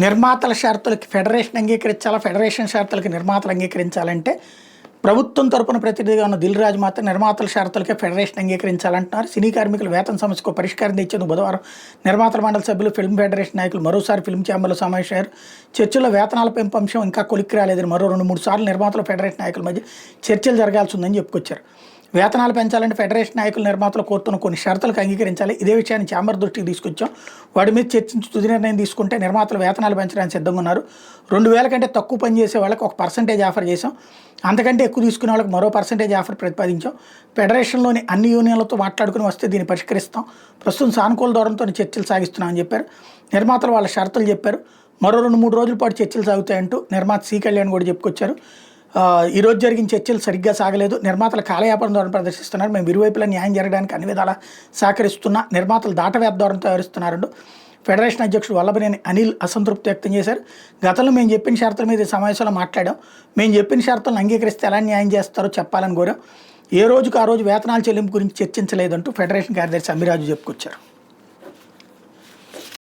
నిర్మాతల షరతులకి federation అంగీకరించాలా, federation షరతులకి నిర్మాతలు అంగీకరించాలంటే ప్రభుత్వం తరపున ప్రతినిధిగా ఉన్న దిల్ రాజు మాత్రం నిర్మాతల షరతులకే ఫెడరేషన్ అంగీకరించాలంటున్నారు. సినీ కార్మికుల వేతన సమస్యకు పరిష్కారం తెచ్చేందుకు బుధవారం నిర్మాతల మండలి సభ్యులు, ఫిల్మ్ ఫెడరేషన్ నాయకులు మరోసారి ఫిల్మ్ ఛాంబర్లో సమావేశమయ్యారు. చర్చల్లో వేతనాల పెంపు అంశం ఇంకా కొలిక్కి రాలేదని మరో 2-3 సార్లు నిర్మాతల ఫెడరేషన్ నాయకుల మధ్య చర్చలు జరగాల్సి ఉందని చెప్పుకొచ్చారు. వేతనాలు పెంచాలంటే ఫెడరేషన్ నాయకులు నిర్మాతలు కోరుతున్న కొన్ని షరతులకు అంగీకరించాలి. ఇదే విషయాన్ని ఛాంబర్ దృష్టికి తీసుకొచ్చాం. వాటి మీద చర్చించి తుది నిర్ణయం తీసుకుంటే నిర్మాతలు వేతనాలు పెంచడానికి సిద్ధంగా ఉన్నారు. 2000 కంటే తక్కువ పని చేసే వాళ్ళకి ఒక పర్సంటేజ్ ఆఫర్ చేసాం. అంతకంటే ఎక్కువ తీసుకునే వాళ్ళకి మరో పర్సంటేజ్ ఆఫర్ ప్రతిపాదించాం. ఫెడరేషన్లోని అన్ని యూనియన్లతో మాట్లాడుకుని వస్తే దీన్ని పరిష్కరిస్తాం. ప్రస్తుతం సానుకూల ధోరణితో చర్చలు సాగిస్తున్నామని చెప్పారు. నిర్మాతలు వాళ్ళ షరతులు చెప్పారు. మరో 2-3 రోజుల పాటు చర్చలు సాగుతాయంటూ నిర్మాత సి కళ్యాణ్ కూడా చెప్పుకొచ్చారు. ఈరోజు జరిగిన చర్చలు సరిగ్గా సాగలేదు. నిర్మాతలు కాలయాపన ధోరణి ప్రదర్శిస్తున్నారు. మేము ఇరువైపులా న్యాయం జరగడానికి అన్ని విధాలా సహకరిస్తున్నా, నిర్మాతలు దాటవేత ధోరణితో వ్యవహరిస్తున్నారంటూ ఫెడరేషన్ అధ్యక్షుడు వల్లభనేని అనిల్ అసంతృప్తి వ్యక్తం చేశారు. గతంలో మేము చెప్పిన షరతుల మీద సమావేశంలో మాట్లాడాం. మేము చెప్పిన షరతులను అంగీకరిస్తే ఎలా న్యాయం చేస్తారో చెప్పాలని కోరాం. ఏ రోజుకు ఆ రోజు వేతనాల చెల్లింపు గురించి చర్చించలేదంటూ ఫెడరేషన్ కార్యదర్శి అమ్మిరాజు చెప్పుకొచ్చారు.